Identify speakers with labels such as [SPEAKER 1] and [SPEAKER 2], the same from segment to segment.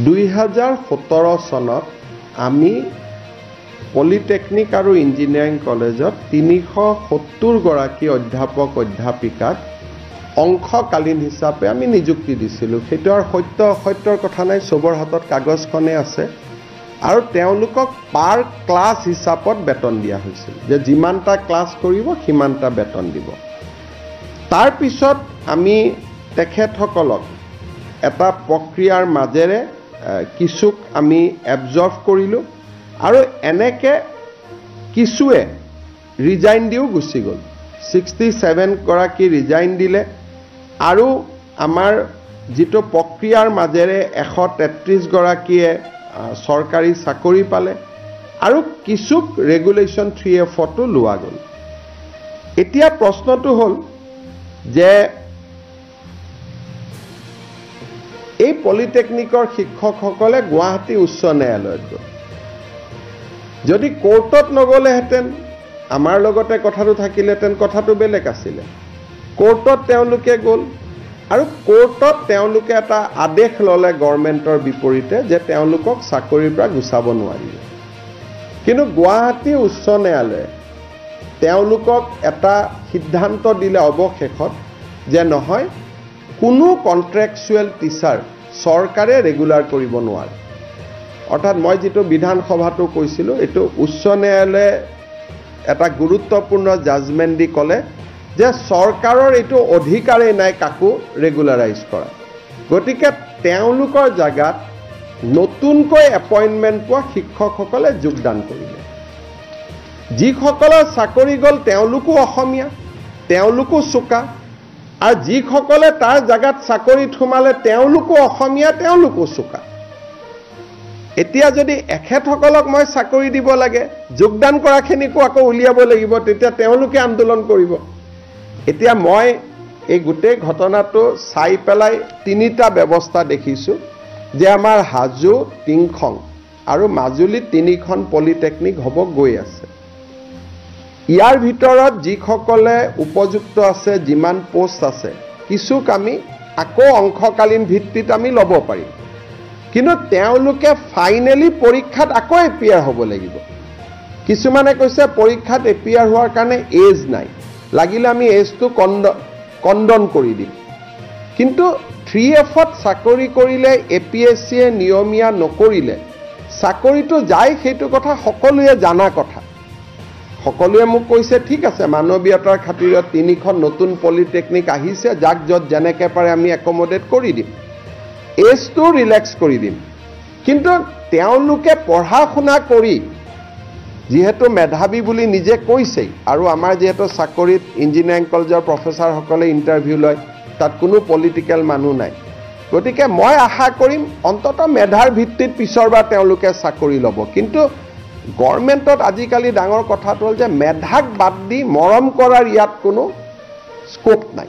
[SPEAKER 1] 2017 চনত আমি পলিটেকনিক আৰু ইঞ্জিনিয়াৰিং কলেজত 370 গৰাকী অধ্যাপক অধ্যাপিকাক অংশকালীন হিচাপে আমি নিযুক্তি দিছিলোঁ। সেইটো আৰু সত্য অসত্যৰ কথা নাই, চবৰ হাতত কাগজখনে আছে। আৰু তেওঁলোকক পাৰ ক্লাছ হিচাপত বেতন দিয়া হৈছিল, যে যিমানটা ক্লাছ কৰিব সিমানটা বেতন দিব। তাৰ পিছত আমি তেখেতসকলক এটা প্ৰক্ৰিয়াৰ মাজেৰে কিছুক আমি এবজৰ্ভ কৰিলোঁ, আৰু এনেকৈ কিছুৱে ৰিজাইন দিও গুচি গ'ল। 67 গৰাকী ৰিজাইন দিলে, আৰু আমাৰ যিটো প্ৰক্ৰিয়াৰ মাজেৰে 133 গৰাকীয়ে চৰকাৰী চাকৰি পালে, আৰু কিছুক ৰেগুলেশ্যন 3F-তো লোৱা গ'ল। এতিয়া প্ৰশ্নটো হ'ল যে এই পলিটেকনিকৰ শিক্ষকসকলে গুৱাহাটী উচ্চ ন্যায়ালয়ত গ'ল। যদি কোৰ্টত নগ'লেহেঁতেন, আমাৰ লগতে কথাটো থাকিলেহেঁতেন, কথাটো বেলেগ আছিলে। কোৰ্টত তেওঁলোকে গ'ল, আৰু কোৰ্টত তেওঁলোকে এটা আদেশ ল'লে গভৰ্ণমেণ্টৰ বিপৰীতে, যে তেওঁলোকক চাকৰিৰ পৰা গুচাব নোৱাৰিব। কিন্তু গুৱাহাটী উচ্চ ন্যায়ালয়ে তেওঁলোকক এটা সিদ্ধান্ত দিলে অৱশেষত, যে নহয়, কোনো কণ্ট্ৰেকচুৱেল টিচাৰ চৰকাৰে ৰেগুলাৰ কৰিব নোৱাৰে। অৰ্থাৎ মই যিটো বিধানসভাটো কৈছিলোঁ, এইটো উচ্চ ন্যায়ালয়ে এটা গুৰুত্বপূৰ্ণ জাজমেণ্ট দি ক'লে যে চৰকাৰৰ এইটো অধিকাৰেই নাই কাকো ৰেগুলাৰাইজ কৰা। গতিকে তেওঁলোকৰ জাগাত নতুনকৈ এপইণ্টমেণ্ট পোৱা শিক্ষকসকলে যোগদান কৰিলে। যিসকলৰ চাকৰি গ'ল তেওঁলোকো অসমীয়া, তেওঁলোকো চোকা, আৰু যিসকলে তাৰ জাগাত চাকৰিত সোমালে তেওঁলোকো অসমীয়া, তেওঁলোকো চোকা। এতিয়া যদি এখেতসকলক মই চাকৰি দিব লাগে, যোগদান কৰাখিনিকো আকৌ উলিয়াব লাগিব, তেতিয়া তেওঁলোকে আন্দোলন কৰিব। এতিয়া মই এই গোটেই ঘটনাটো চাই পেলাই 3টা ব্যৱস্থা দেখিছোঁ, যে আমাৰ হাজো, টিংখং আৰু মাজুলীত 3খন পলিটেকনিক হ'ব গৈ আছে। ইয়াৰ ভিতৰত যিসকলে উপযুক্ত আছে, যিমান পোষ্ট আছে, কিছুক আমি আকৌ অংশকালীন ভিত্তিত আমি ল'ব পাৰিম। কিন্তু তেওঁলোকে ফাইনেলি পৰীক্ষাত আকৌ এপিয়াৰ হ'ব লাগিব। কিছুমানে কৈছে পৰীক্ষাত এপিয়াৰ হোৱাৰ কাৰণে এজ নাই, লাগিলে আমি এজটো কণ্ডন কৰি দিম। কিন্তু 3F-ত চাকৰি কৰিলে APSC-য়ে নিয়মীয়া নকৰিলে চাকৰিটো যায়, সেইটো কথা সকলোৱে জানা কথা। সকলোৱে মোক কৈছে ঠিক আছে, মানৱীয়তাৰ খাতিৰত 3খন নতুন পলিটেকনিক আহিছে, যাক য'ত যেনেকৈ পাৰে আমি একমডেট কৰি দিম, এজটো ৰিলেক্স কৰি দিম। কিন্তু তেওঁলোকে পঢ়া শুনা কৰি যিহেতু মেধাৱী বুলি নিজে কৈছেই, আৰু আমাৰ যিহেতু চাকৰিত ইঞ্জিনিয়াৰিং কলেজৰ প্ৰফেচাৰসকলে ইণ্টাৰভিউ লয়, তাত কোনো পলিটিকেল মানুহ নাই। গতিকে মই আশা কৰিম অন্ততঃ মেধাৰ ভিত্তিত পিছৰবাৰ তেওঁলোকে চাকৰি ল'ব। কিন্তু গভৰ্ণমেণ্টত আজিকালি ডাঙৰ কথাটো হ'ল যে মেধাক বাদ দি মৰম কৰাৰ ইয়াত কোনো স্কোপ নাই।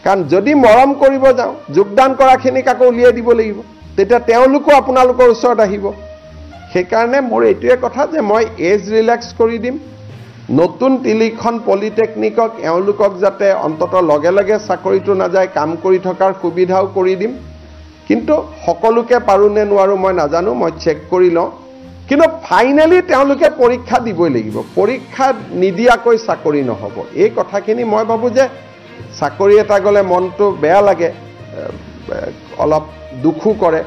[SPEAKER 1] কাৰণ যদি মৰম কৰিব যাওঁ, যোগদান কৰাখিনিক আকৌ উলিয়াই দিব লাগিব, তেতিয়া তেওঁলোকো আপোনালোকৰ ওচৰত আহিব। সেইকাৰণে মোৰ এইটোৱে কথা যে মই এজ ৰিলেক্স কৰি দিম, নতুন 3খন পলিটেকনিকক এওঁলোকক যাতে অন্ততঃ লগে লগে চাকৰিটো নাযায়, কাম কৰি থকাৰ সুবিধাও কৰি দিম। কিন্তু সকলোকে পাৰোঁ নে নোৱাৰোঁ মই নাজানো, মই চেক কৰি লওঁ। কিন্তু ফাইনেলি তেওঁলোকে পৰীক্ষা দিবই লাগিব, পৰীক্ষা নিদিয়াকৈ চাকৰি নহ'ব। এই কথাখিনি মই ভাবোঁ যে চাকৰি এটা গ'লে মনটো বেয়া লাগে, অলপ দুখো কৰে,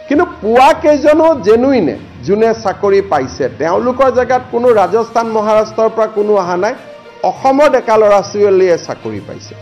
[SPEAKER 1] কিন্তু পোৱা কেইজনো জেনুইনে, যোনে চাকৰি পাইছে, তেওঁলোকৰ জেগাত কোনো ৰাজস্থান মহাৰাষ্ট্ৰৰ পৰা কোনো অহা নাই, অসমৰ ডেকা ল'ৰা ছোৱালীয়ে চাকৰি পাইছে।